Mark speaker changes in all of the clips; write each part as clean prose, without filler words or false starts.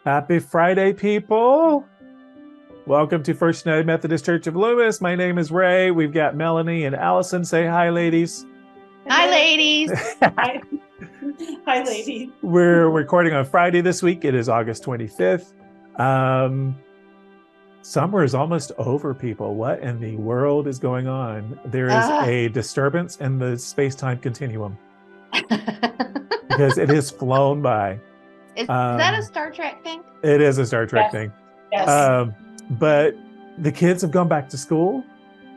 Speaker 1: Happy Friday, people. Welcome to First United Methodist Church of Loomis. My name is Ray. We've got Melanie and Allison. Say hi, ladies.
Speaker 2: Hi, ladies.
Speaker 3: Hi. Hi, ladies.
Speaker 1: We're recording on Friday this week. It is August 25th. Summer is almost over, people. What in the world is going on? There is a disturbance in the space-time continuum because it has flown by.
Speaker 2: Is that a Star Trek thing?
Speaker 1: It is a Star Trek thing.
Speaker 3: Yes.
Speaker 1: But the kids have gone back to school.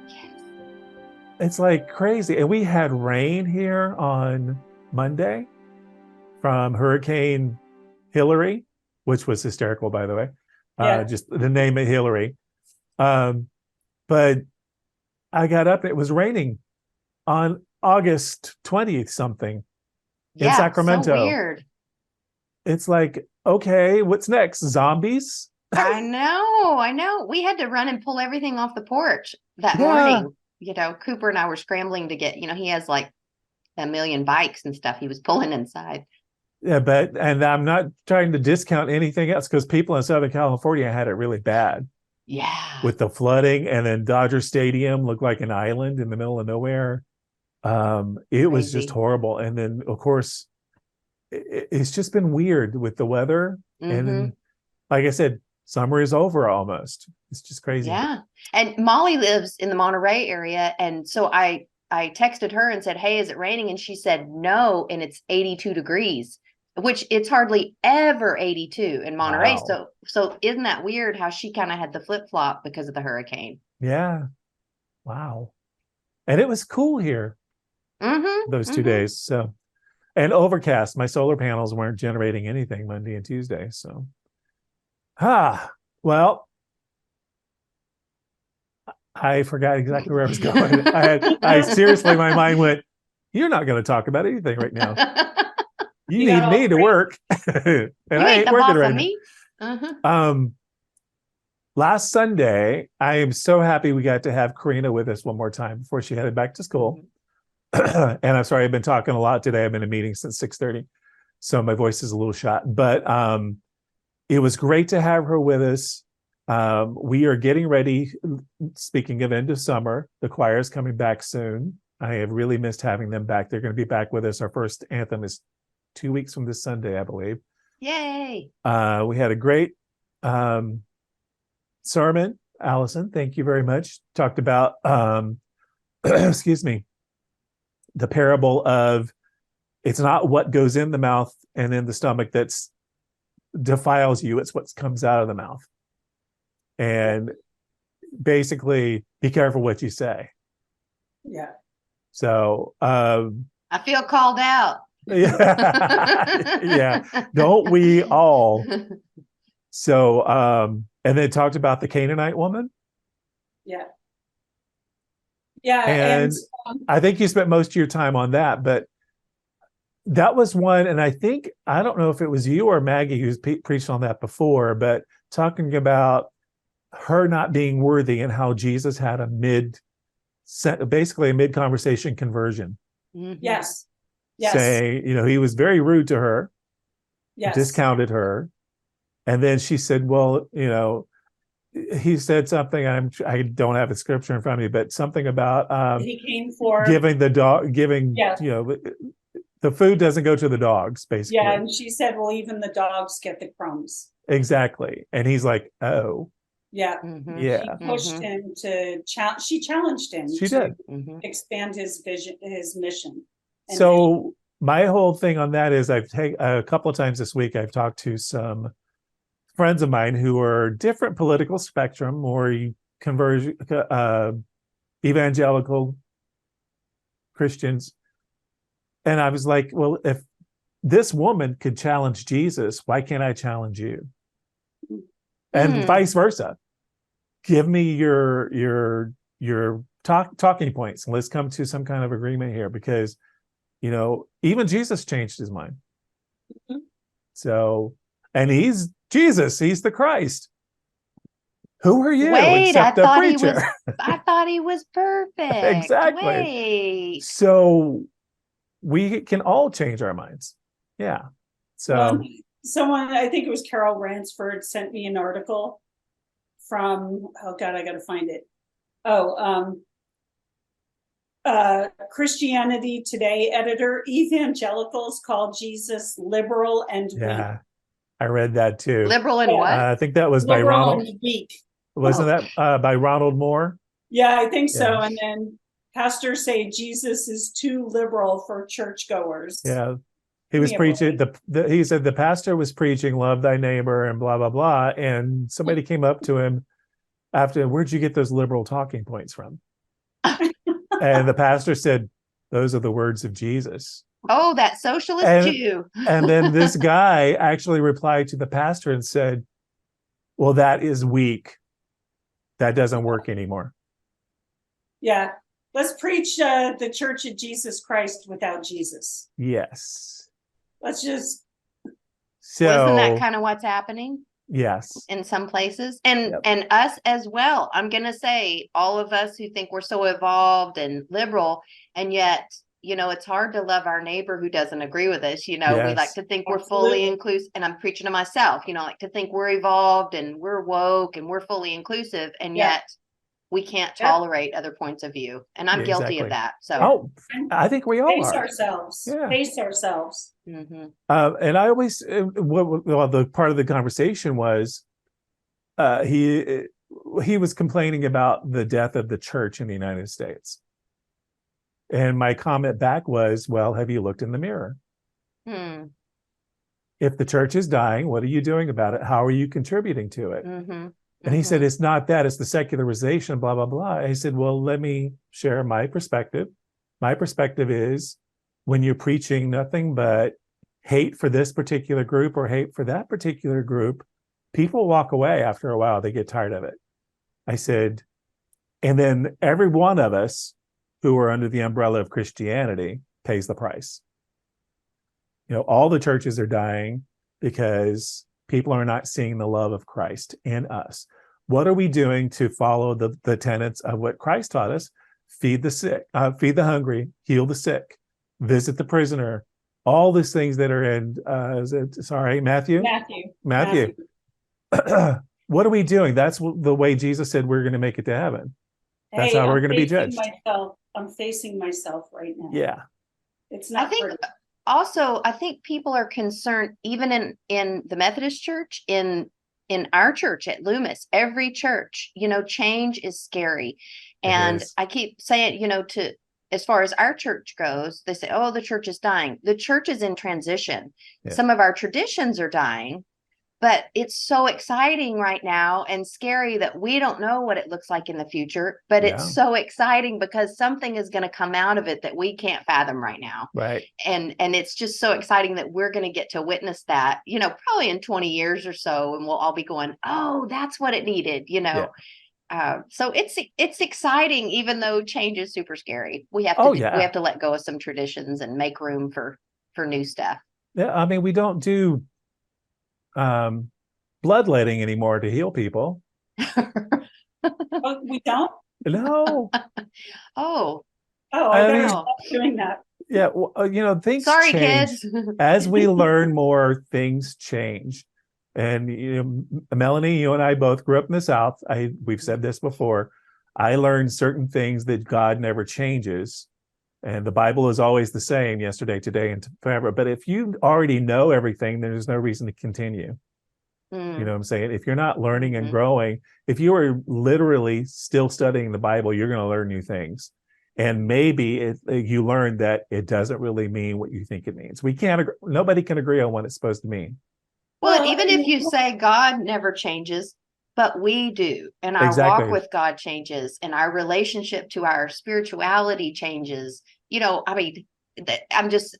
Speaker 2: Yes.
Speaker 1: It's like crazy. And we had rain here on Monday from Hurricane Hillary, which was hysterical, by the way. Just the name of Hillary. But I got up, it was raining on August 20th something in Sacramento.
Speaker 2: So weird.
Speaker 1: It's like, okay, what's next? Zombies?
Speaker 2: I know. We had to run and pull everything off the porch that morning. Cooper and I were scrambling to get, he has like a million bikes and stuff he was pulling inside.
Speaker 1: Yeah, and I'm not trying to discount anything else because people in Southern California had it really bad.
Speaker 2: Yeah.
Speaker 1: With the flooding, and then Dodger Stadium looked like an island in the middle of nowhere. It was just horrible. And then, of course, it's just been weird with the weather.
Speaker 2: Mm-hmm.
Speaker 1: And like I said, summer is over almost. It's just crazy.
Speaker 2: Yeah. And Molly lives in the Monterey area. And so I texted her and said, hey, is it raining? And she said, no. And it's 82 degrees, which it's hardly ever 82 in Monterey.
Speaker 1: Wow.
Speaker 2: So isn't that weird how she kind of had the flip-flop because of the hurricane?
Speaker 1: Yeah. Wow. And it was cool here those 2 days. So, and overcast. My solar panels weren't generating anything Monday and Tuesday. So, well, I forgot exactly where I was going. I seriously, my mind went, you're not going to talk about anything right now. You need me to work. And I ain't working right now. Last Sunday, I am so happy we got to have Karina with us one more time before she headed back to school. And I'm sorry, I've been talking a lot today. I've been in a meeting since 6:30. So my voice is a little shot, but it was great to have her with us. We are getting ready. Speaking of end of summer, the choir is coming back soon. I have really missed having them back. They're going to be back with us. Our first anthem is 2 weeks from this Sunday, I believe.
Speaker 2: Yay.
Speaker 1: We had a great sermon. Allison, thank you very much. Talked about, excuse me, the parable of it's not what goes in the mouth and in the stomach that's defiles you. It's what comes out of the mouth. And basically, be careful what you say.
Speaker 3: Yeah.
Speaker 1: So
Speaker 2: I feel called out.
Speaker 1: Yeah. Don't we all? So and then talked about the Canaanite woman.
Speaker 3: Yeah.
Speaker 1: And I think you spent most of your time on that, but that was one. And I don't know if it was you or Maggie who's preached on that before, but talking about her not being worthy and how Jesus had basically a mid-conversation conversation.
Speaker 3: Yes.
Speaker 1: Say, he was very rude to her, discounted her. And then she said, well, he said something, I don't have a scripture in front of me, but something about
Speaker 3: he came for
Speaker 1: giving the food doesn't go to the dogs, basically.
Speaker 3: Yeah, and she said, well, even the dogs get the crumbs.
Speaker 1: Exactly. And he's like, oh.
Speaker 3: Yeah.
Speaker 1: Yeah.
Speaker 3: She pushed him to she challenged him.
Speaker 1: She did
Speaker 3: expand his vision, his mission.
Speaker 1: And so my whole thing on that is I've taken a couple of times this week, I've talked to some friends of mine who are different political spectrum or evangelical Christians. And I was like, well, if this woman could challenge Jesus, why can't I challenge you? And vice versa. Give me your talking points, and let's come to some kind of agreement here, because even Jesus changed his mind. So, and he's Jesus, he's the Christ. Who are you?
Speaker 2: Except the preacher. I thought he was perfect.
Speaker 1: Exactly.
Speaker 2: Wait.
Speaker 1: So we can all change our minds. Yeah. So
Speaker 3: someone, I think it was Carol Ransford, sent me an article from, oh God, I gotta find it. Christianity Today editor, evangelicals call Jesus liberal and weak.
Speaker 1: Yeah, I read that too.
Speaker 2: Liberal and what?
Speaker 1: I think that was by
Speaker 3: Liberal
Speaker 1: Ronald.
Speaker 3: and weak.
Speaker 1: Wasn't that by Ronald Moore?
Speaker 3: Yeah, I think so.
Speaker 1: Yeah.
Speaker 3: And then pastors say Jesus is too liberal for churchgoers.
Speaker 1: Yeah. He was preaching, he said the pastor was preaching, love thy neighbor and blah, blah, blah. And somebody came up to him after, where'd you get those liberal talking points from? And the pastor said, those are the words of Jesus.
Speaker 2: Oh, that socialist Jew.
Speaker 1: And then this guy actually replied to the pastor and said, well, that is weak. That doesn't work anymore.
Speaker 3: Yeah. Let's preach the Church of Jesus Christ without Jesus.
Speaker 1: Yes.
Speaker 3: Let's just.
Speaker 1: So
Speaker 2: isn't that kind of what's happening?
Speaker 1: Yes.
Speaker 2: In some places, and us as well. I'm gonna say all of us who think we're so evolved and liberal, and yet, it's hard to love our neighbor who doesn't agree with us. We like to think we're fully inclusive, and I'm preaching to myself. I like to think we're evolved and we're woke and we're fully inclusive, and yet we can't tolerate other points of view. And I'm guilty of that. So
Speaker 1: I think we all
Speaker 3: face
Speaker 1: are.
Speaker 3: ourselves.
Speaker 1: Yeah.
Speaker 3: Face ourselves.
Speaker 2: Mm-hmm.
Speaker 1: And I always, the part of the conversation was, he was complaining about the death of the church in the United States. And my comment back was, well, have you looked in the mirror? If the church is dying, what are you doing about it? How are you contributing to it?
Speaker 2: Mm-hmm.
Speaker 1: And he said, it's not that, it's the secularization, blah, blah, blah. I said, well, let me share my perspective. My perspective is when you're preaching nothing but hate for this particular group or hate for that particular group, people walk away after a while. They get tired of it. I said, and then every one of us who are under the umbrella of Christianity pays the price. All the churches are dying because people are not seeing the love of Christ in us. What are we doing to follow the tenets of what Christ taught us? Feed the sick, feed the hungry, heal the sick, visit the prisoner, all these things that are in, Matthew? Matthew. What are we doing? That's the way Jesus said we're going to make it to heaven. That's how we're going to be judged.
Speaker 3: I'm facing myself right now.
Speaker 1: Yeah.
Speaker 3: It's not pretty.
Speaker 2: Also, I think people are concerned, even in the Methodist church, in our church at Loomis, every church, change is scary. And I keep saying, as far as our church goes, they say, oh, the church is dying. The church is in transition. Yeah. Some of our traditions are dying, but it's so exciting right now and scary that we don't know what it looks like in the future, but it's so exciting because something is going to come out of it that we can't fathom right now.
Speaker 1: Right.
Speaker 2: And it's just so exciting that we're going to get to witness that, probably in 20 years or so, and we'll all be going, oh, that's what it needed, So it's exciting, even though change is super scary. We have to we have to let go of some traditions and make room for new stuff.
Speaker 1: Yeah, I mean, we don't do bloodletting anymore to heal people.
Speaker 3: We don't?
Speaker 1: No.
Speaker 3: I better stop doing that.
Speaker 1: Yeah, well, things
Speaker 2: Sorry,
Speaker 1: change.
Speaker 2: kids.
Speaker 1: As we learn more, things change. And Melanie, you and I both grew up in the South. We've said this before. I learned certain things that God never changes. And the Bible is always the same, yesterday, today, and forever. But if you already know everything, then there's no reason to continue. You know what I'm saying? If you're not learning and growing, if you are literally still studying the Bible, you're going to learn new things. And maybe you learn that it doesn't really mean what you think it means. Nobody can agree on what it's supposed to mean.
Speaker 2: Well, even if you say God never changes, but we do, and our walk with God changes, and our relationship to our spirituality changes. I'm just,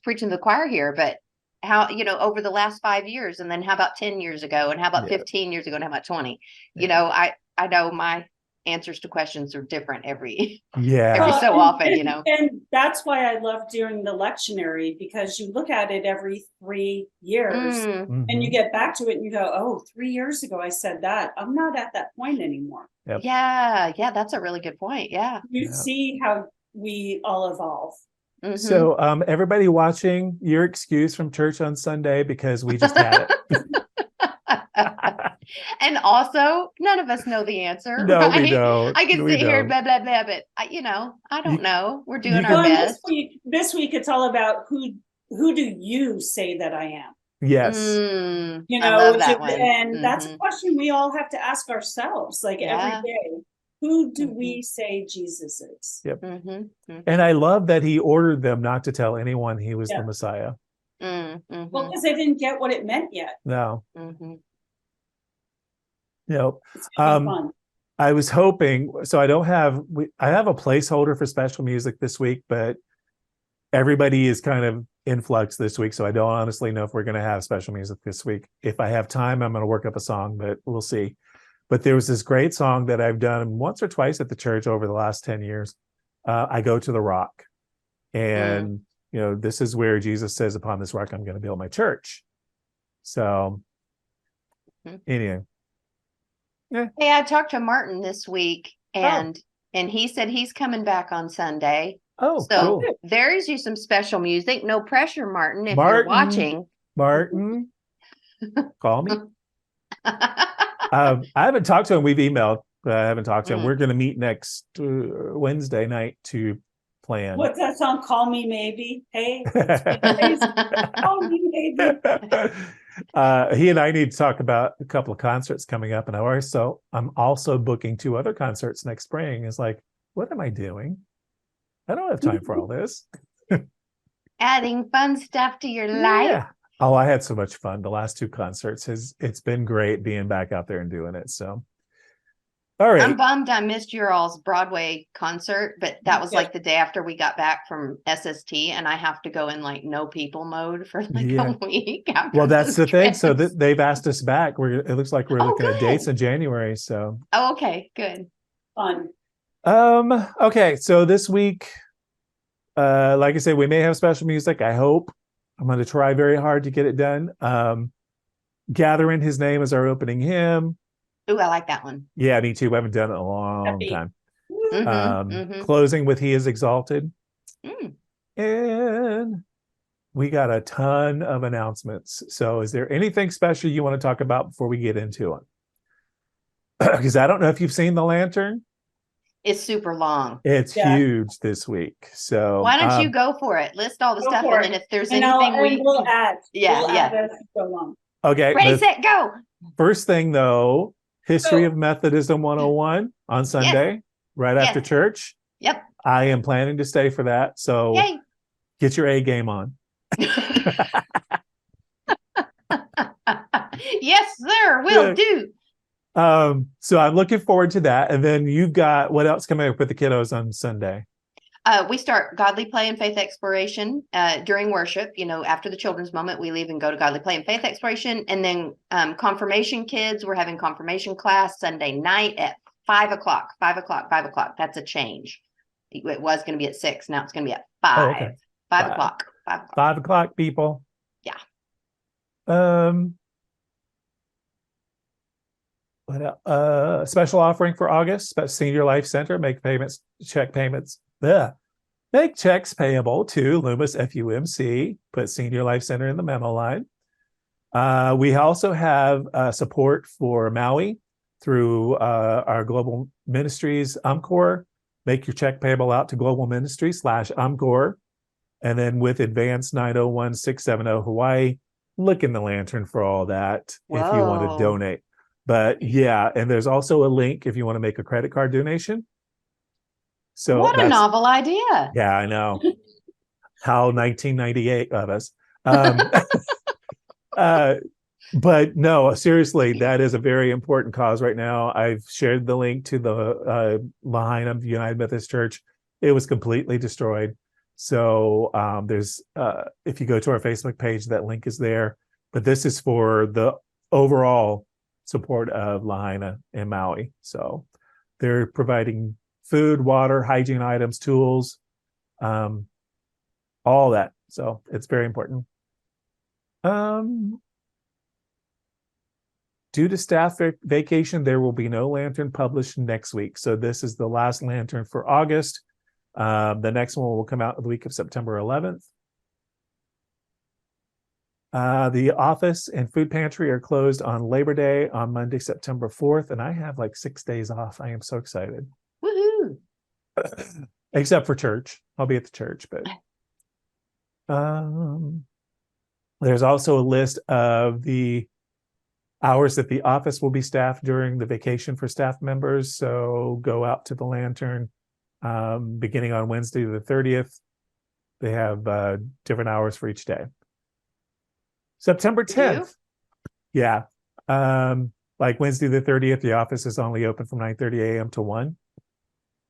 Speaker 2: preaching to the choir here, but how, over the last 5 years, and then how about 10 years ago, and how about 15 years ago, and how about 20? I know my answers to questions are different every so often,
Speaker 3: And that's why I love doing the lectionary, because you look at it every 3 years and you get back to it and you go, oh, 3 years ago I said that. I'm not at that point anymore.
Speaker 2: Yeah, that's a really good point. Yeah.
Speaker 3: You see how we all evolve.
Speaker 1: So everybody watching, your excuse from church on Sunday because we just had it.
Speaker 2: And also, none of us know the answer.
Speaker 1: No,
Speaker 2: right?
Speaker 1: we don't.
Speaker 2: I can
Speaker 1: We
Speaker 2: sit here
Speaker 1: don't.
Speaker 2: blah blah blah, but I don't know. We're doing
Speaker 1: can-
Speaker 2: our
Speaker 3: Well,
Speaker 2: best.
Speaker 3: this week it's all about who do you say that I am?
Speaker 1: Yes.
Speaker 3: You
Speaker 2: I
Speaker 3: know,
Speaker 2: love that one.
Speaker 3: and that's a question we all have to ask ourselves, like every day. Who do we say Jesus is?
Speaker 1: Yep. And I love that he ordered them not to tell anyone he was the Messiah.
Speaker 3: Well, because they didn't get what it meant yet.
Speaker 1: No.
Speaker 3: It's gonna be fun.
Speaker 1: I was hoping, so I have a placeholder for special music this week, but everybody is kind of in flux this week. So I don't honestly know if we're going to have special music this week. If I have time, I'm going to work up a song, but we'll see. But there was this great song that I've done once or twice at the church over the last 10 years. I Go to the Rock. And, this is where Jesus says, upon this rock, I'm going to build my church. So anyway.
Speaker 2: Hey, I talked to Martin this week and he said he's coming back on Sunday.
Speaker 1: Oh,
Speaker 2: so
Speaker 1: cool.
Speaker 2: There's you some special music. No pressure, Martin, if you're watching.
Speaker 1: Martin, call me. I haven't talked to him. We've emailed, but I haven't talked to him. We're going to meet next Wednesday night to plan.
Speaker 3: What's that song? Call Me Maybe. Hey, call me maybe.
Speaker 1: He and I need to talk about a couple of concerts coming up, and I'm also booking 2 other concerts next spring. It's like, what am I doing? I don't have time for all this.
Speaker 2: Adding fun stuff to your life.
Speaker 1: Yeah. Oh, I had so much fun. The last 2 concerts it's been great being back out there and doing it. So, all right.
Speaker 2: I'm bummed I missed your all's Broadway concert, but that was like the day after we got back from SST, and I have to go in like no people mode for like a week.
Speaker 1: Well, that's the thing. So they've asked us back. It looks like we're looking at dates in January. So.
Speaker 2: Oh, okay, good.
Speaker 3: Fun.
Speaker 1: Okay, so this week, like I said, we may have special music. I hope. I'm going to try very hard to get it done. Gather in His Name is our opening hymn.
Speaker 2: Ooh, I like that one.
Speaker 1: Yeah, me too. We haven't done it in a long time. Closing with He is Exalted. And we got a ton of announcements. So is there anything special you want to talk about before we get into it? Because I don't know if you've seen the lantern.
Speaker 2: It's super long.
Speaker 1: It's huge this week. So
Speaker 2: why don't you go for it? List all the stuff, and then if there's anything
Speaker 3: we'll add.
Speaker 2: Yeah,
Speaker 3: we'll add as we go along.
Speaker 1: Okay.
Speaker 2: Ready, set, go.
Speaker 1: First thing though, History of Methodism 101 on Sunday, right after church.
Speaker 2: Yep.
Speaker 1: I am planning to stay for that. So get your A game on.
Speaker 2: Yes, sir. Will do.
Speaker 1: So I'm looking forward to that. And then you've got what else coming up with the kiddos on Sunday?
Speaker 2: We start Godly Play and Faith Exploration during worship. After the children's moment, we leave and go to Godly Play and Faith Exploration. And then confirmation kids, we're having confirmation class Sunday night at 5 o'clock. 5 o'clock, 5 o'clock. That's a change. It was going to be at 6. Now it's going to be at 5.
Speaker 1: Oh, okay.
Speaker 2: 5 o'clock. 5 o'clock.
Speaker 1: 5 o'clock, people.
Speaker 2: Yeah.
Speaker 1: What else? Special offering for August, Senior Life Center, make checks payable to Loomis FUMC, put Senior Life Center in the memo line. We also have support for Maui through our global ministries, UMCOR. Make your check payable out to global ministries /UMCOR. And then with Advance 901-670 Hawaii, look in the lantern for all that if you want to donate. But and there's also a link if you want to make a credit card donation. So
Speaker 2: what a novel idea.
Speaker 1: Yeah, I know. How 1998 of us. But no, seriously, that is a very important cause right now. I've shared the link to the Lahaina United Methodist Church. It was completely destroyed. So there's if you go to our Facebook page, that link is there. But this is for the overall support of Lahaina and Maui. So they're providing food, water, hygiene items, tools, all that. So it's very important. Due to staff vacation, there will be no lantern published next week. So this is the last lantern for August. The next one will come out the week of September 11th. The office and food pantry are closed on Labor Day on Monday, September 4th, and I have like 6 days off. I am so excited.
Speaker 2: Woohoo!
Speaker 1: Except for church. I'll be at the church, but there's also a list of the hours that the office will be staffed during the vacation for staff members. So go out to the Lantern beginning on Wednesday the 30th. They have different hours for each day. September 10th. Yeah. Like Wednesday the 30th, the office is only open from 9:30 a.m. to 1.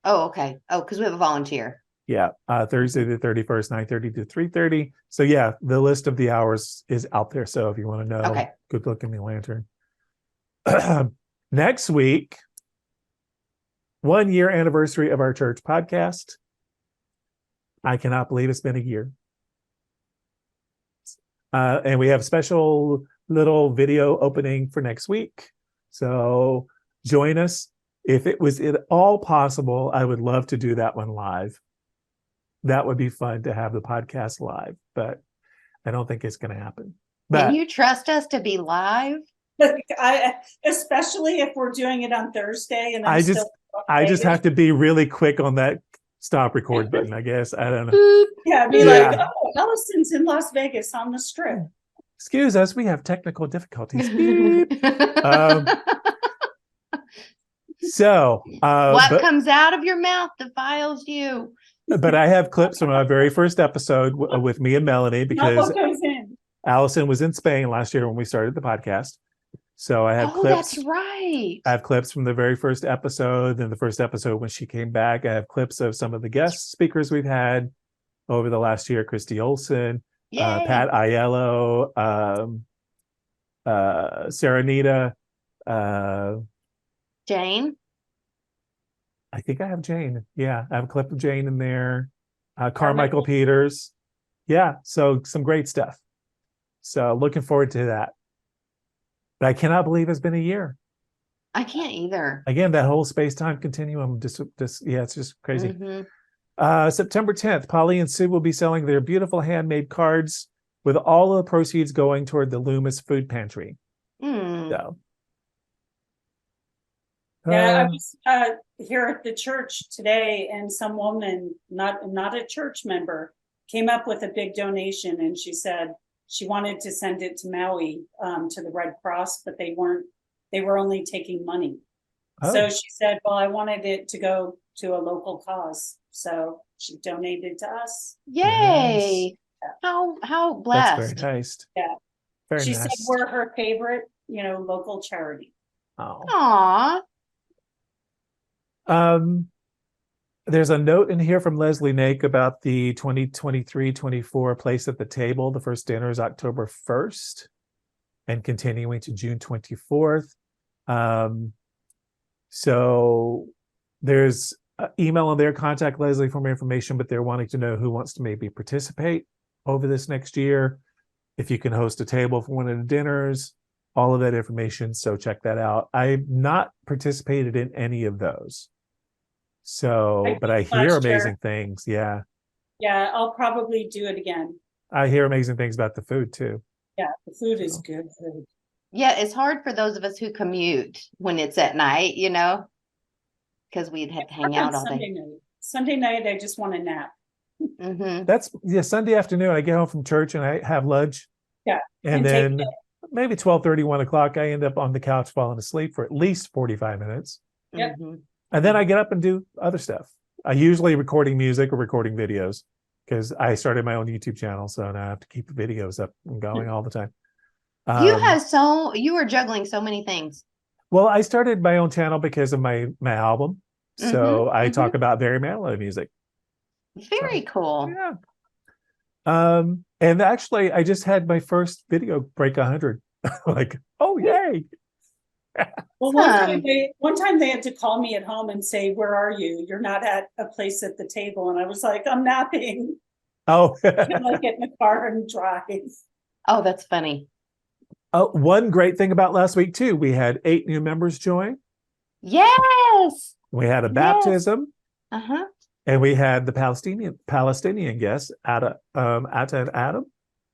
Speaker 2: Oh, okay. Oh, because we have a volunteer.
Speaker 1: Yeah. Thursday the 31st, 9:30 to 3:30. So yeah, the list of the hours is out there. So if you want to know, good look in the Lantern. Next week, 1 year anniversary of our church podcast. I cannot believe it's been a year. And we have a special little video opening for next week. So join us. If it was at all possible, I would love to do that one live. That would be fun to have the podcast live, but I don't think it's going to happen. But
Speaker 2: can you trust us to be live?
Speaker 3: Especially if we're doing it on Thursday. And
Speaker 1: I just have to be really quick on that stop record button, I guess. I don't know.
Speaker 3: Yeah, like, oh, Allison's in Las Vegas on the Strip.
Speaker 1: Excuse us, we have technical difficulties. So
Speaker 2: what comes out of your mouth defiles you.
Speaker 1: But I have clips from our very first episode with me and Melanie, because Allison was in Spain last year when we started the podcast. So I have clips.
Speaker 2: That's right.
Speaker 1: I have clips from the very first episode and the first episode when she came back. I have clips of some of the guest speakers we've had over the last year: Christy Olson, Pat Aiello, Sarah Nita,
Speaker 2: Jane.
Speaker 1: I think I have Jane. Yeah, I have a clip of Jane in there. Carmichael Peters. Yeah, so some great stuff. So looking forward to that. But I cannot believe it's been a year.
Speaker 2: I can't either.
Speaker 1: Again, that whole space-time continuum, it's just crazy.
Speaker 2: Mm-hmm.
Speaker 1: September 10th, Polly and Sue will be selling their beautiful handmade cards with all of the proceeds going toward the Loomis food pantry. So.
Speaker 3: Yeah, I was here at the church today, and some woman, not a church member, came up with a big donation, and she said she wanted to send it to Maui, to the Red Cross, but they were only taking money. So she said, well, I wanted it to go to a local cause. So she donated to us.
Speaker 2: Yay. Nice. How blessed.
Speaker 1: That's very nice.
Speaker 3: Yeah. She said we're her favorite, local charity.
Speaker 2: Aw.
Speaker 1: There's a note in here from Leslie Nake about the 2023-24 Place at the Table. The first dinner is October 1st and continuing to June 24th. So there's an email on there. Contact Leslie for more information, but they're wanting to know who wants to maybe participate over this next year. If you can host a table for one of the dinners, all of that information. So check that out. I've not participated in any of those. So, but I hear amazing things. Yeah.
Speaker 3: Yeah, I'll probably do it again.
Speaker 1: I hear amazing things about the food too.
Speaker 3: Yeah, the food is good food.
Speaker 2: Yeah, it's hard for those of us who commute when it's at night, because we'd have to hang out all day.
Speaker 3: Sunday night, I just want a nap.
Speaker 2: Mm-hmm.
Speaker 1: That's Sunday afternoon. I get home from church and I have lunch.
Speaker 3: Yeah.
Speaker 1: And then maybe 12:30, 1 o'clock, I end up on the couch falling asleep for at least 45 minutes.
Speaker 3: Yep.
Speaker 2: Mm-hmm.
Speaker 1: And then I get up and do other stuff. I usually recording music or recording videos because I started my own YouTube channel. So now I have to keep the videos up and going all the time.
Speaker 2: You are juggling so many things.
Speaker 1: Well, I started my own channel because of my album. So I talk about very mellow music.
Speaker 2: Very cool.
Speaker 3: Yeah.
Speaker 1: And actually I just had my first video break 100. Like, oh yay.
Speaker 3: Well, one time they had to call me at home and say, "Where are you? You're not at a place at the table." And I was like, "I'm napping."
Speaker 1: Oh,
Speaker 3: I can get in the car and drive.
Speaker 2: Oh, that's funny.
Speaker 1: One great thing about last week too, we had 8 new members join.
Speaker 2: Yes.
Speaker 1: We had a baptism. And we had the Palestinian guests, Atta and Adam.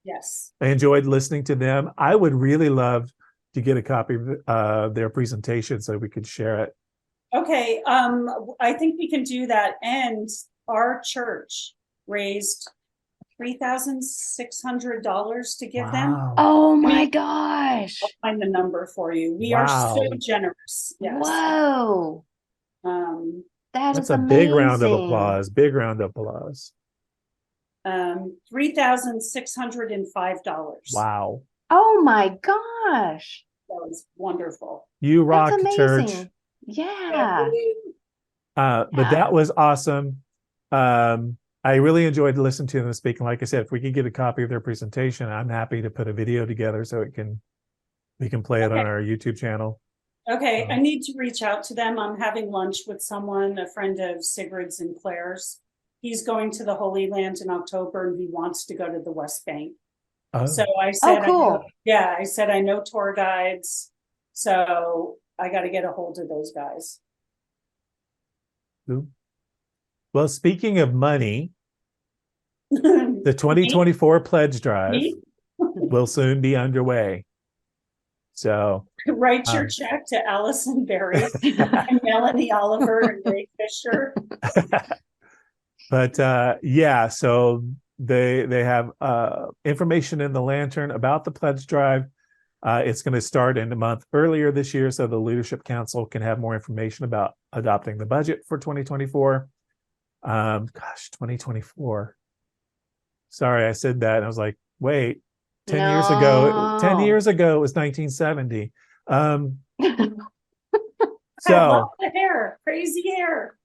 Speaker 3: Yes.
Speaker 1: I enjoyed listening to them. I would really love to get a copy of their presentation so we could share it.
Speaker 3: Okay. I think we can do that. And our church raised $3,600 to give them.
Speaker 2: Oh my gosh.
Speaker 3: I'll find the number for you. We are so generous. Yes.
Speaker 2: Whoa.
Speaker 1: That's a big round of applause. Big round of applause.
Speaker 3: $3,605.
Speaker 1: Wow.
Speaker 2: Oh my gosh.
Speaker 3: That was wonderful.
Speaker 1: You rock, church.
Speaker 2: Yeah.
Speaker 1: But that was awesome. I really enjoyed listening to them speak. And like I said, if we could get a copy of their presentation, I'm happy to put a video together so we can play it on our YouTube channel.
Speaker 3: Okay, I need to reach out to them. I'm having lunch with someone, a friend of Sigrid's and Claire's. He's going to the Holy Land in October and he wants to go to the West Bank. So I said,
Speaker 2: cool.
Speaker 3: I said, I know tour guides. So I got to get a hold of those guys.
Speaker 1: Well, speaking of money, the 2024 pledge drive will soon be underway. So
Speaker 3: write your check to Allison Berry and Melanie Oliver and Ray Fisher.
Speaker 1: But yeah, so they have information in the lantern about the pledge drive. It's going to start in a month earlier this year, so the Leadership Council can have more information about adopting the budget for 2024. 2024. Sorry, I said that. And I was like, wait, 10 years ago, 10 years ago, it was 1970. So
Speaker 3: the hair, crazy hair.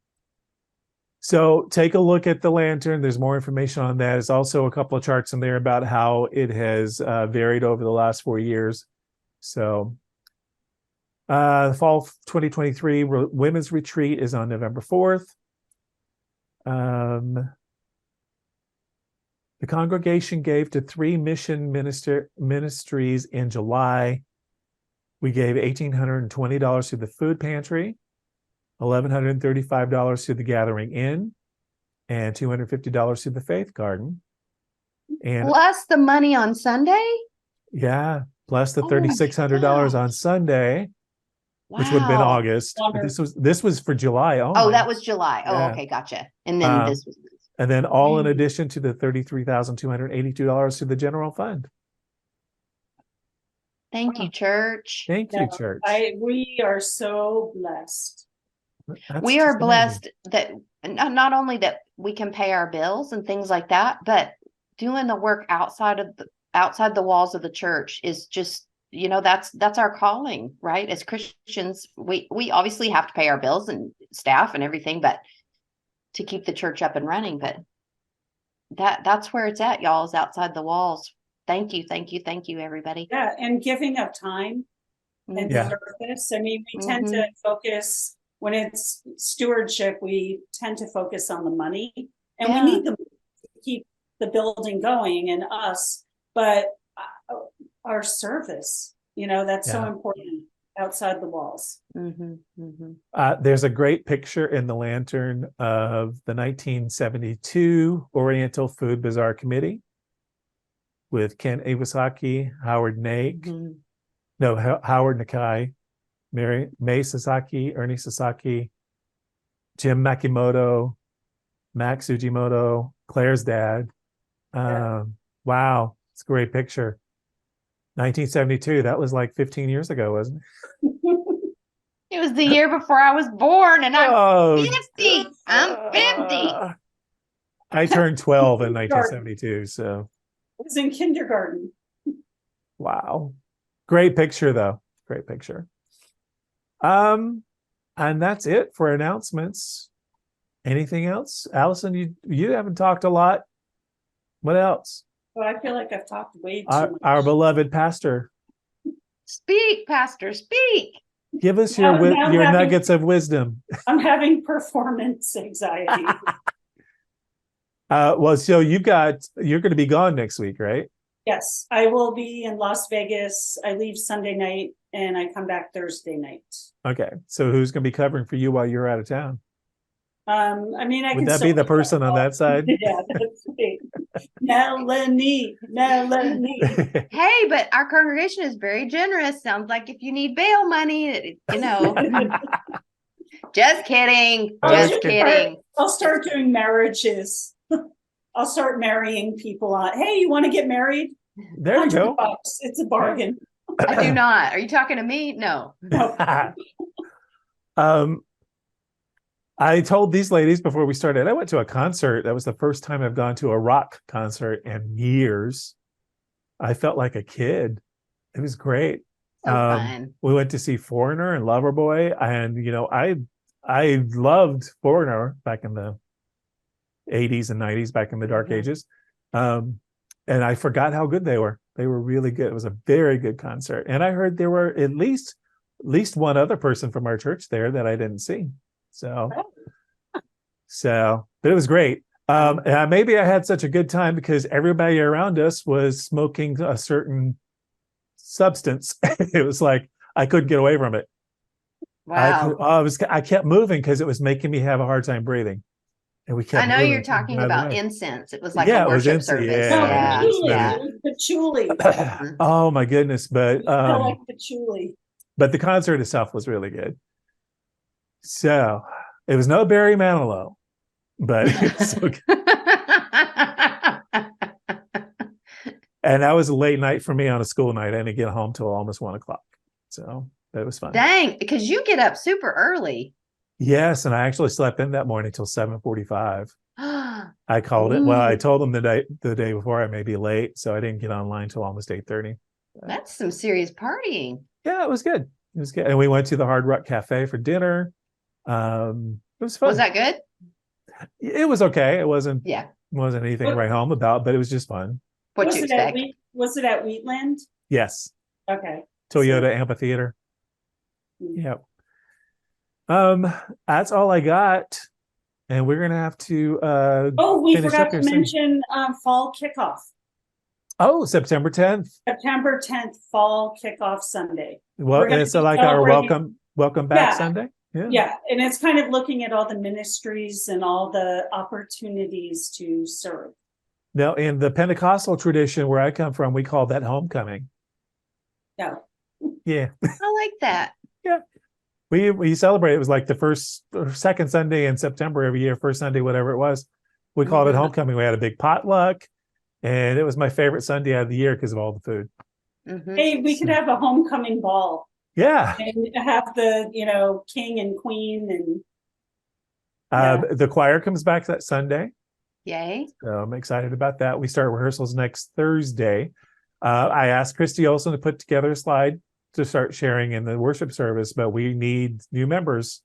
Speaker 1: So take a look at the lantern. There's more information on that. There's also a couple of charts in there about how it has varied over the last 4 years. So the fall 2023 women's retreat is on November 4th. The congregation gave to 3 mission ministries in July. We gave $1,820 to the food pantry, $1,135 to the Gathering Inn, and $250 to the Faith Garden. And
Speaker 2: plus the money on Sunday?
Speaker 1: Yeah, plus the $3,600 on Sunday, which would have been August. But this was for July only.
Speaker 2: Oh, that was July. Oh, okay, gotcha. And then this was.
Speaker 1: And then all in addition to the $33,282 to the general fund.
Speaker 2: Thank you, church.
Speaker 1: Thank you, church.
Speaker 3: We are so blessed.
Speaker 2: We are blessed that not only that we can pay our bills and things like that, but doing the work outside the walls of the church is just, that's our calling, right? As Christians, we obviously have to pay our bills and staff and everything, but to keep the church up and running. But that's where it's at, y'all, is outside the walls. Thank you, everybody.
Speaker 3: Yeah, and giving up time and service. I mean, we tend to focus when it's stewardship. We tend to focus on the money, and we need the money to keep the building going and us. But our service, that's so important outside the walls.
Speaker 1: There's a great picture in the lantern of the 1972 Oriental Food Bazaar Committee with Ken Iwasaki, Howard Nake, Howard Nakai, May Sasaki, Ernie Sasaki, Jim Makimoto, Max Sujimoto, Claire's dad. Wow, it's a great picture. 1972, that was like 15 years ago, wasn't it?
Speaker 2: It was the year before I was born, and I'm 50. I'm 50.
Speaker 1: I turned 12 in 1972, so.
Speaker 3: I was in kindergarten.
Speaker 1: Wow. Great picture, though. Great picture. And that's it for announcements. Anything else? Allison, you haven't talked a lot. What else?
Speaker 3: Well, I feel like I've talked way too much.
Speaker 1: Our beloved pastor.
Speaker 2: Speak, pastor, speak.
Speaker 1: Give us your nuggets of wisdom.
Speaker 3: I'm having performance anxiety.
Speaker 1: Well, so you're going to be gone next week, right?
Speaker 3: Yes, I will be in Las Vegas. I leave Sunday night and I come back Thursday night.
Speaker 1: Okay. So who's going to be covering for you while you're out of town?
Speaker 3: I mean, I
Speaker 1: Would
Speaker 3: can
Speaker 1: that
Speaker 3: still
Speaker 1: be the
Speaker 3: look that
Speaker 1: person on
Speaker 3: up.
Speaker 1: that side?
Speaker 3: Yeah, that's right. Melanie.
Speaker 2: Hey, but our congregation is very generous. Sounds like if you need bail money, just kidding. Just kidding.
Speaker 3: I'll start doing marriages. I'll start marrying people on. Hey, you want to get married?
Speaker 1: There you go.
Speaker 3: $100. It's a bargain.
Speaker 2: I do not. Are you talking to me? No.
Speaker 1: I told these ladies before we started, I went to a concert. That was the first time I've gone to a rock concert in years. I felt like a kid. It was great.
Speaker 2: So fun.
Speaker 1: We went to see Foreigner and Loverboy, and I loved Foreigner back in the 80s and 90s, back in the dark ages. And I forgot how good they were. They were really good. It was a very good concert. And I heard there were at least one other person from our church there that I didn't see. So but it was great. And maybe I had such a good time because everybody around us was smoking a certain substance. It was like I couldn't get away from it.
Speaker 2: Wow.
Speaker 1: I kept moving because it was making me have a hard time breathing. And we kept.
Speaker 2: I know you're talking about incense. It was like
Speaker 1: Yeah,
Speaker 2: a
Speaker 1: it was
Speaker 2: worship service.
Speaker 3: Yeah. Patchouli.
Speaker 1: Oh my goodness! But
Speaker 3: I like patchouli.
Speaker 1: But the concert itself was really good. So it was no Barry Manilow, but it was so good. And that was a late night for me on a school night. I didn't get home till almost 1:00. So that was fun.
Speaker 2: Dang, because you get up super early.
Speaker 1: Yes, and I actually slept in that morning till 7:45. I called it. Well, I told them the day before I may be late, so I didn't get online till almost 8:30.
Speaker 2: That's some serious partying.
Speaker 1: Yeah, it was good. It was good. And we went to the Hard Rock Cafe for dinner. It was fun.
Speaker 2: Was that good?
Speaker 1: It was okay. It wasn't
Speaker 2: Yeah.
Speaker 1: Wasn't anything to write home about, but it was just fun.
Speaker 2: What you expect?
Speaker 3: Was it at Wheatland?
Speaker 1: Yes.
Speaker 3: Okay.
Speaker 1: Toyota Amphitheater. Yep. That's all I got. And we're gonna have to
Speaker 3: we forgot to mention fall kickoff.
Speaker 1: Oh, September 10th.
Speaker 3: September 10th, fall kickoff Sunday.
Speaker 1: Well, it's like our welcome back Sunday.
Speaker 3: Yeah, and it's kind of looking at all the ministries and all the opportunities to serve.
Speaker 1: Now, in the Pentecostal tradition where I come from, we call that homecoming.
Speaker 3: Yeah.
Speaker 1: Yeah.
Speaker 2: I like that.
Speaker 1: Yeah. We celebrate. It was like the first or second Sunday in September every year, first Sunday, whatever it was. We called it homecoming. We had a big potluck, and it was my favorite Sunday out of the year because of all the food.
Speaker 2: Mm-hmm.
Speaker 3: Hey, we could have a homecoming ball.
Speaker 1: Yeah.
Speaker 3: And have the, king and queen and.
Speaker 1: The choir comes back that Sunday.
Speaker 2: Yay.
Speaker 1: So I'm excited about that. We start rehearsals next Thursday. I asked Christy Olson to put together a slide to start sharing in the worship service, but we need new members.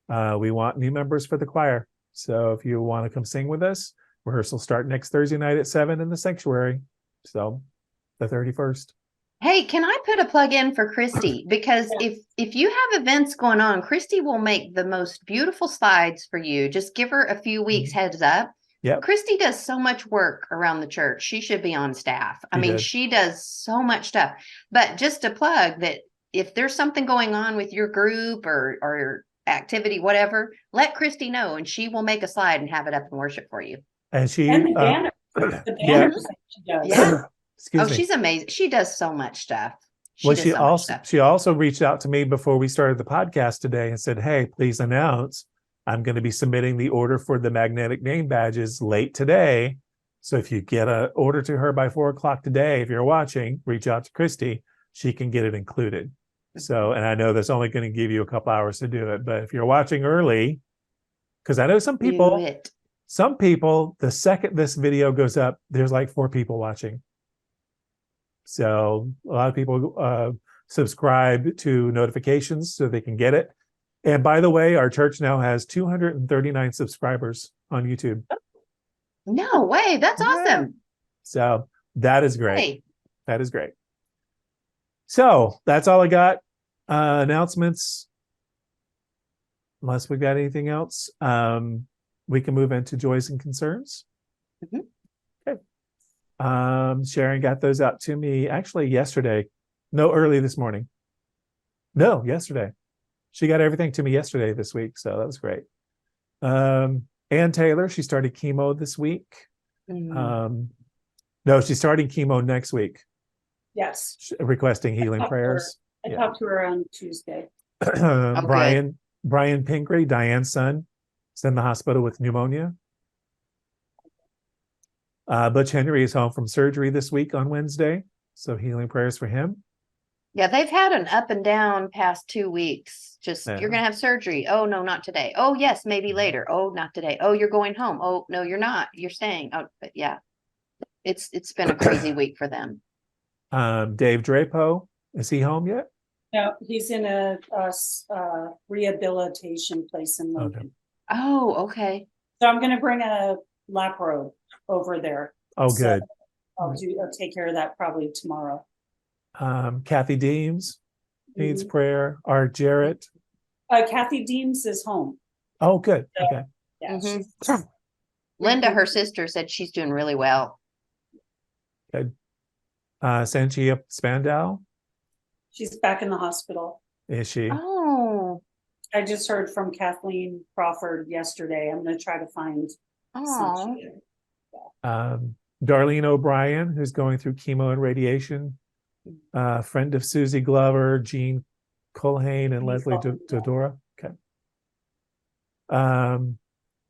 Speaker 1: We want new members for the choir. So if you want to come sing with us, rehearsals start next Thursday night at 7 in the sanctuary. So the 31st.
Speaker 2: Hey, can I put a plug in for Christy? Because if you have events going on, Christy will make the most beautiful slides for you. Just give her a few weeks heads up.
Speaker 1: Yeah.
Speaker 2: Christy does so much work around the church. She should be on staff. She does so much stuff. But just to plug that if there's something going on with your group or activity, whatever, let Christy know and she will make a slide and have it up in worship for you.
Speaker 1: And she
Speaker 3: the banner. The banners she does.
Speaker 2: Yeah.
Speaker 1: Excuse me.
Speaker 2: She's amazing. She does so much stuff.
Speaker 1: She also reached out to me before we started the podcast today and said, "Hey, please announce I'm going to be submitting the order for the magnetic name badges late today. So if you get an order to her by 4:00 today, if you're watching, reach out to Christy. She can get it included." So, and I know that's only going to give you a couple hours to do it, but if you're watching early, because I know some people, the second this video goes up, there's like 4 people watching. So a lot of people subscribe to notifications so they can get it. And by the way, our church now has 239 subscribers on YouTube.
Speaker 2: No way. That's awesome.
Speaker 1: So that is great.
Speaker 2: Hey.
Speaker 1: That is great. So that's all I got. Announcements. Unless we've got anything else, we can move into joys and concerns.
Speaker 2: Mm-hmm.
Speaker 1: Sharon got those out to me actually yesterday. No, early this morning. No, yesterday. She got everything to me yesterday this week, so that was great. Ann Taylor, she started chemo this week.
Speaker 2: Mm.
Speaker 1: No, she's starting chemo next week.
Speaker 3: Yes.
Speaker 1: Requesting healing prayers.
Speaker 3: I talked to her on Tuesday.
Speaker 1: Brian Pingree, Diane's son, is in the hospital with pneumonia. Butch Henry is home from surgery this week on Wednesday, so healing prayers for him.
Speaker 2: Yeah, they've had an up and down past 2 weeks. Just you're gonna have surgery. Oh no, not today. Oh yes, maybe later. Oh, not today. Oh, you're going home. Oh no, you're not. You're staying. Oh, but yeah, it's been a crazy week for them.
Speaker 1: Dave Drapo, is he home yet?
Speaker 3: No, he's in a rehabilitation place in Lincoln.
Speaker 1: Okay.
Speaker 2: Oh, okay.
Speaker 3: So I'm going to bring a lap robe over there.
Speaker 1: Oh,
Speaker 3: So
Speaker 1: good.
Speaker 3: I'll take care of that probably tomorrow.
Speaker 1: Kathy Deems needs prayer. Art Jarrett.
Speaker 3: Kathy Deems is home.
Speaker 1: Oh, good.
Speaker 3: So,
Speaker 1: okay.
Speaker 3: Yeah.
Speaker 2: Linda, her sister, said she's doing really well.
Speaker 1: Good. Sanchia Spandau.
Speaker 3: She's back in the hospital.
Speaker 1: Is she?
Speaker 2: Oh.
Speaker 3: I just heard from Kathleen Crawford yesterday. I'm going to try to find Sanchia.
Speaker 1: Darlene O'Brien, who's going through chemo and radiation. Friend of Susie Glover, Jean Culhane, and Leslie Dodora. Okay.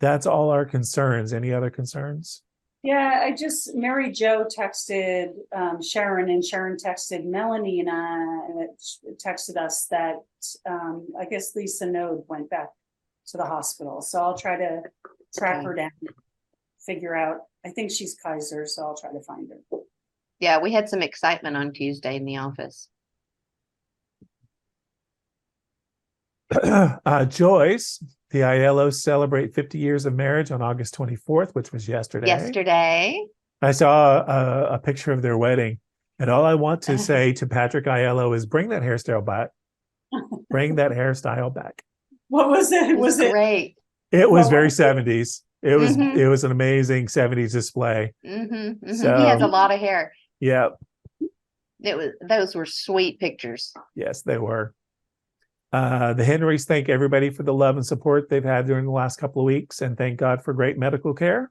Speaker 1: That's all our concerns. Any other concerns?
Speaker 3: Yeah, Mary Jo texted Sharon, and Sharon texted Melanie, and texted us that I guess Lisa Node went back to the hospital. So I'll try to track her down, figure out. I think she's Kaiser, so I'll try to find her.
Speaker 2: Yeah, we had some excitement on Tuesday in the office.
Speaker 1: Joyce, the Aiellos celebrate 50 years of marriage on August 24th, which was yesterday. I saw a picture of their wedding, and all I want to say to Patrick Aiello is bring that hairstyle back. Bring that hairstyle back.
Speaker 3: What was it?
Speaker 2: Was it great?
Speaker 1: It was very 70s. It was an amazing 70s display.
Speaker 2: So, he has a lot of hair.
Speaker 1: Yeah.
Speaker 2: Those were sweet pictures.
Speaker 1: Yes, they were. The Henrys thank everybody for the love and support they've had during the last couple of weeks, and thank God for great medical care.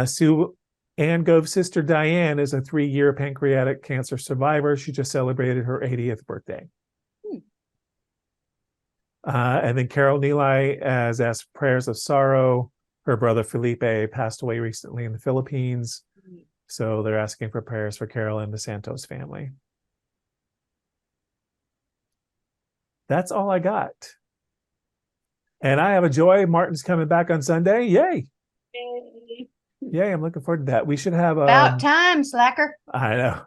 Speaker 1: Sue Ann Gove's sister Diane is a 3-year pancreatic cancer survivor. She just celebrated her 80th birthday. And then Carol Neely has asked prayers of sorrow. Her brother Felipe passed away recently in the Philippines. So they're asking for prayers for Carol and the Santos family. That's all I got. And I have a joy. Martin's coming back on Sunday. Yay. Yay, I'm looking forward to that. We should have
Speaker 2: about time, slacker.
Speaker 1: I know.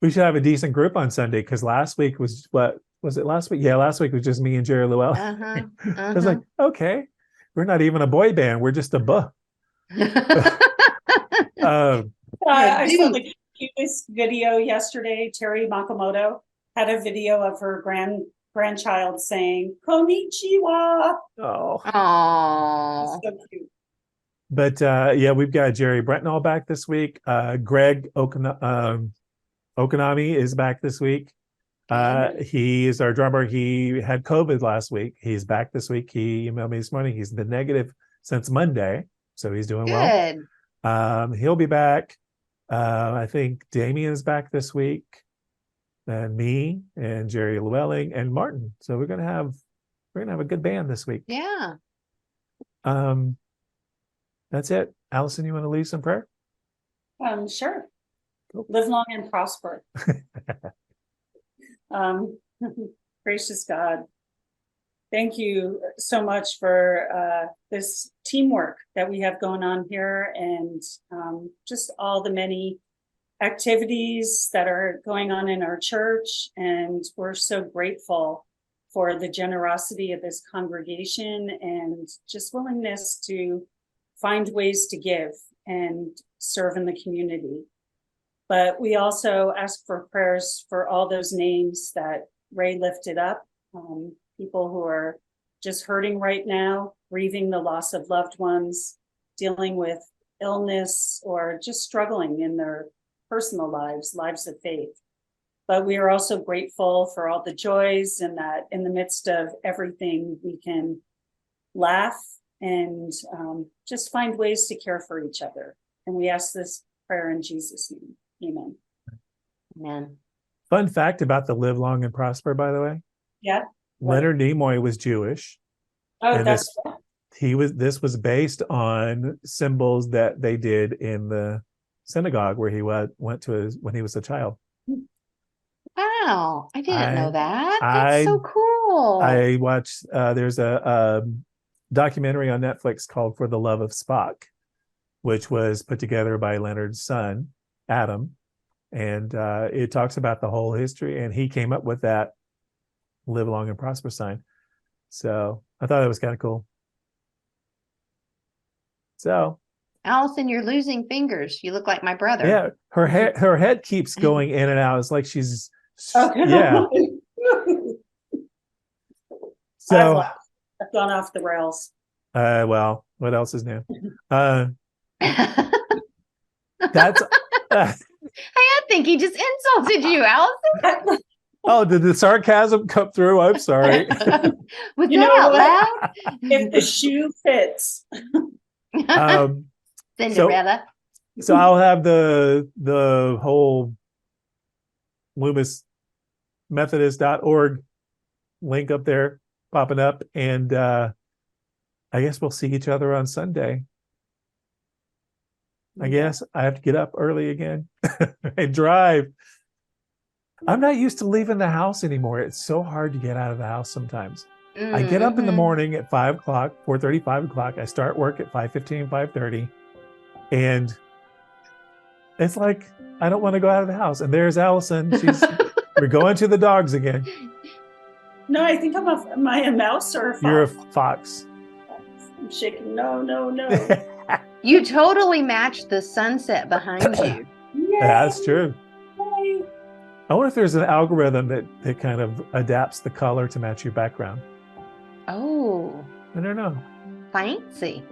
Speaker 1: We should have a decent group on Sunday, because last week was last week? Yeah, last week was just me and Jerry Llewellyn. I was like, okay, we're not even a boy band. We're just a buh.
Speaker 3: I saw the cutest video yesterday. Terry Makamoto had a video of her grandchild saying "Konnichiwa."
Speaker 2: Oh,
Speaker 3: so cute.
Speaker 1: But yeah, we've got Jerry Bretnall back this week. Greg Okanami is back this week. He is our drummer. He had COVID last week. He's back this week. He emailed me this morning. He's been negative since Monday, so he's doing
Speaker 2: good.
Speaker 1: Well. He'll be back. I think Damien's back this week, and me and Jerry Llewellyn and Martin. So we're gonna have a good band this week.
Speaker 2: Yeah.
Speaker 3: That's
Speaker 1: it. Allison, you want to leave some prayer?
Speaker 3: Sure. Cool. Live long and prosper. Gracious God, thank you so much for this teamwork that we have going on here, and just all the many activities that are going on in our church. And we're so grateful for the generosity of this congregation and just willingness to find ways to give and serve in the community. But we also ask for prayers for all those names that Ray lifted up, people who are just hurting right now, grieving the loss of loved ones, dealing with illness, or just struggling in their personal lives of faith. But we are also grateful for all the joys, and that in the midst of everything, we can laugh, and just find ways to care for each other. And we ask this prayer in Jesus' name. Amen.
Speaker 2: Amen.
Speaker 1: Fun fact about the Live Long and Prosper, by the way.
Speaker 3: Yeah.
Speaker 1: Leonard Nimoy was Jewish.
Speaker 3: Oh,
Speaker 1: and
Speaker 3: that's
Speaker 1: this was based on symbols that they did in the synagogue where he went to when he was a child.
Speaker 2: Wow, I didn't know that. That's so cool.
Speaker 1: I watched. There's a documentary on Netflix called "For the Love of Spock," which was put together by Leonard's son Adam, and it talks about the whole history. And he came up with that "Live Long and Prosper" sign. So I thought that was kind of cool. So,
Speaker 2: Allison, you're losing fingers. You look like my brother.
Speaker 1: Yeah, her head keeps going in and out. It's like she's
Speaker 3: okay.
Speaker 1: Yeah. So
Speaker 3: I've gone off the rails.
Speaker 1: Well, what else is new? That's
Speaker 2: I think he just insulted you, Allison.
Speaker 1: Oh, did the sarcasm come through? I'm sorry.
Speaker 2: Was that out loud?
Speaker 3: If the shoe fits.
Speaker 2: Cinderella.
Speaker 1: So I'll have the whole Loomis Methodist.org link up there popping up, and I guess we'll see each other on Sunday. I guess I have to get up early again and drive. I'm not used to leaving the house anymore. It's so hard to get out of the house sometimes. I get up in the morning at 5 o'clock, 4:30, 5 o'clock. I start work at 5:15, 5:30. And it's like, I don't want to go out of the house. And there's Allison. We're going to the dogs again.
Speaker 3: No, I think am I a mouse or a fox?
Speaker 1: You're a fox.
Speaker 3: I'm shaking. No.
Speaker 2: You totally matched the sunset behind you.
Speaker 3: Yay.
Speaker 1: That's true.
Speaker 3: Yay.
Speaker 1: I wonder if there's an algorithm that kind of adapts the color to match your background.
Speaker 2: Oh.
Speaker 1: I don't know.
Speaker 2: Fancy.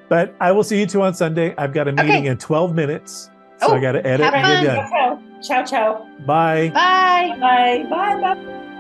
Speaker 1: But I will see you two on Sunday. I've got a meeting in 12 minutes. So I got to edit and get done.
Speaker 3: Ciao.
Speaker 1: Bye.
Speaker 2: Bye.
Speaker 3: Bye. Bye.